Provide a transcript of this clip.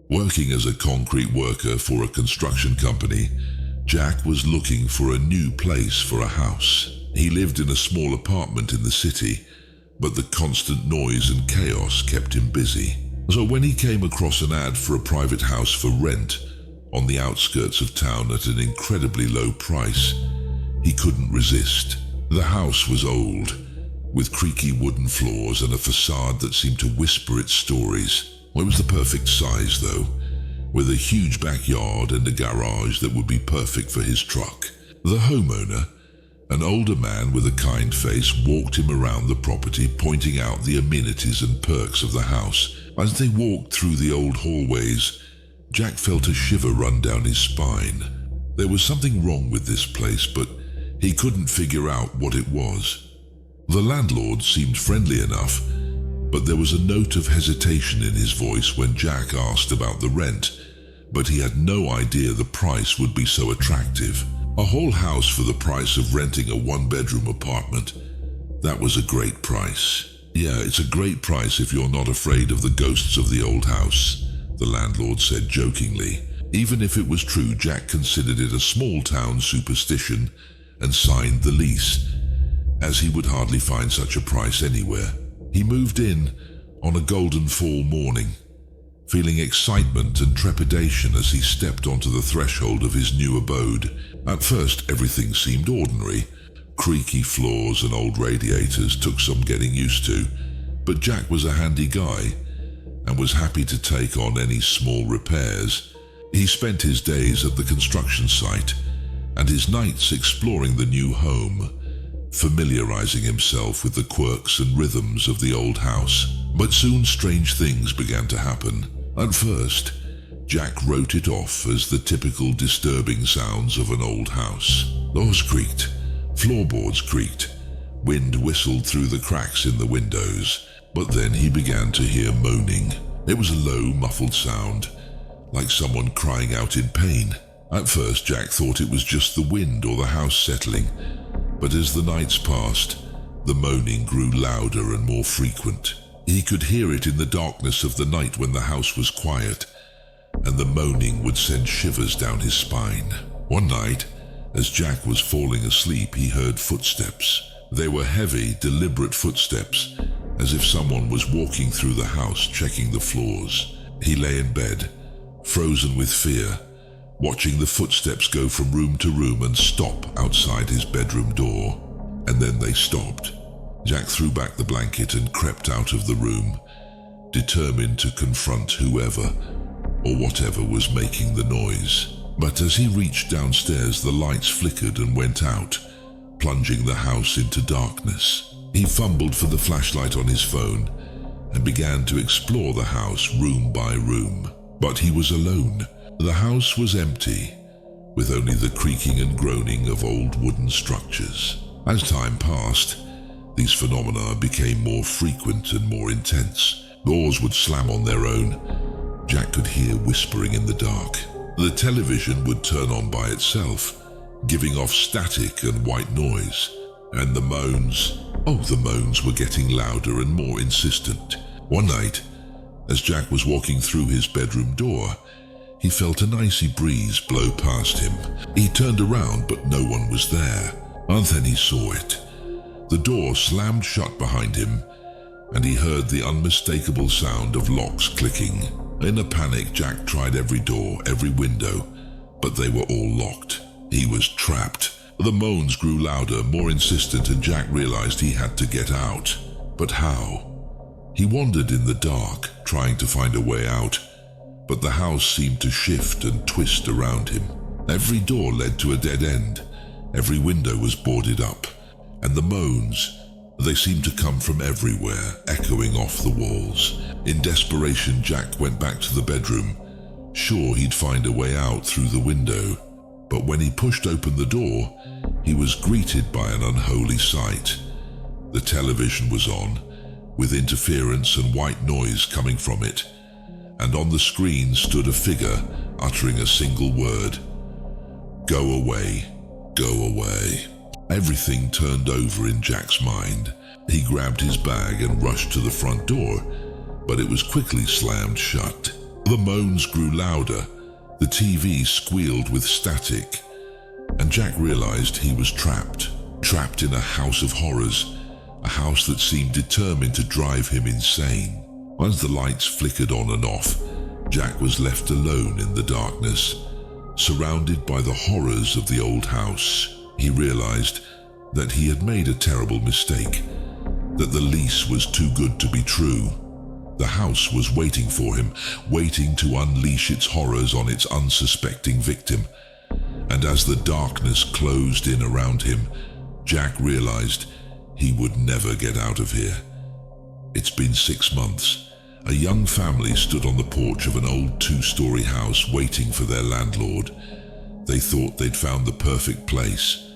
Working as a concrete worker for a construction company, Jack was looking for a new place for a house. He lived in a small apartment in the city, but the constant noise and chaos kept him busy. So when he came across an ad for a private house for rent on the outskirts of town at an incredibly low price, he couldn't resist. The house was old, with creaky wooden floors and a facade that seemed to whisper its stories. It was the perfect size, though, with a huge backyard and a garage that would be perfect for his truck. The homeowner, an older man with a kind face, walked him around the property, pointing out the amenities and perks of the house. As they walked through the old hallways, Jack felt a shiver run down his spine. There was something wrong with this place, but he couldn't figure out what it was. The landlord seemed friendly enough, but there was a note of hesitation in his voice when Jack asked about the rent, but he had no idea the price would be so attractive. A whole house for the price of renting a one-bedroom apartment. That was a great price. Yeah, it's a great price if you're not afraid of the ghosts of the old house, the landlord said jokingly. Even if it was true, Jack considered it a small-town superstition and signed the lease, as he would hardly find such a price anywhere. He moved in on a golden fall morning, feeling excitement and trepidation as he stepped onto the threshold of his new abode. At first, everything seemed ordinary. Creaky floors and old radiators took some getting used to, but Jack was a handy guy and was happy to take on any small repairs. He spent his days at the construction site and his nights exploring the new home, familiarizing himself with the quirks and rhythms of the old house. But soon strange things began to happen. At first, Jack wrote it off as the typical disturbing sounds of an old house. Doors creaked, floorboards creaked, wind whistled through the cracks in the windows. But then he began to hear moaning. It was a low, muffled sound, like someone crying out in pain. At first, Jack thought it was just the wind or the house settling, but as the nights passed, the moaning grew louder and more frequent. He could hear it in the darkness of the night when the house was quiet, and the moaning would send shivers down his spine. One night, as Jack was falling asleep, he heard footsteps. They were heavy, deliberate footsteps, as if someone was walking through the house, checking the floors. He lay in bed, frozen with fear, watching the footsteps go from room to room and stop outside his bedroom door. And then they stopped. Jack threw back the blanket and crept out of the room, determined to confront whoever or whatever was making the noise. But as he reached downstairs, the lights flickered and went out, plunging the house into darkness. He fumbled for the flashlight on his phone and began to explore the house room by room. But he was alone. The house was empty, with only the creaking and groaning of old wooden structures. As time passed, these phenomena became more frequent and more intense. Doors would slam on their own. Jack could hear whispering in the dark. The television would turn on by itself, giving off static and white noise. And the moans were getting louder and more insistent. One night, as Jack was walking through his bedroom door, he felt an icy breeze blow past him. He turned around, but no one was there. And then he saw it. The door slammed shut behind him, and he heard the unmistakable sound of locks clicking. In a panic, Jack tried every door, every window, but they were all locked. He was trapped. The moans grew louder, more insistent, and Jack realized he had to get out. But how? He wandered in the dark, trying to find a way out, but the house seemed to shift and twist around him. Every door led to a dead end. Every window was boarded up, and the moans, they seemed to come from everywhere, echoing off the walls. In desperation, Jack went back to the bedroom, sure he'd find a way out through the window. But when he pushed open the door, he was greeted by an unholy sight. The television was on, with interference and white noise coming from it, and on the screen stood a figure uttering a single word: "Go away, go away." Everything turned over in Jack's mind. He grabbed his bag and rushed to the front door, but it was quickly slammed shut. The moans grew louder, the TV squealed with static, and Jack realized he was trapped in a house of horrors, a house that seemed determined to drive him insane. As the lights flickered on and off, Jack was left alone in the darkness, surrounded by the horrors of the old house. He realized that he had made a terrible mistake, that the lease was too good to be true. The house was waiting for him, waiting to unleash its horrors on its unsuspecting victim. And as the darkness closed in around him, Jack realized he would never get out of here. It's been 6 months. A young family stood on the porch of an old 2-story house waiting for their landlord. They thought they'd found the perfect place.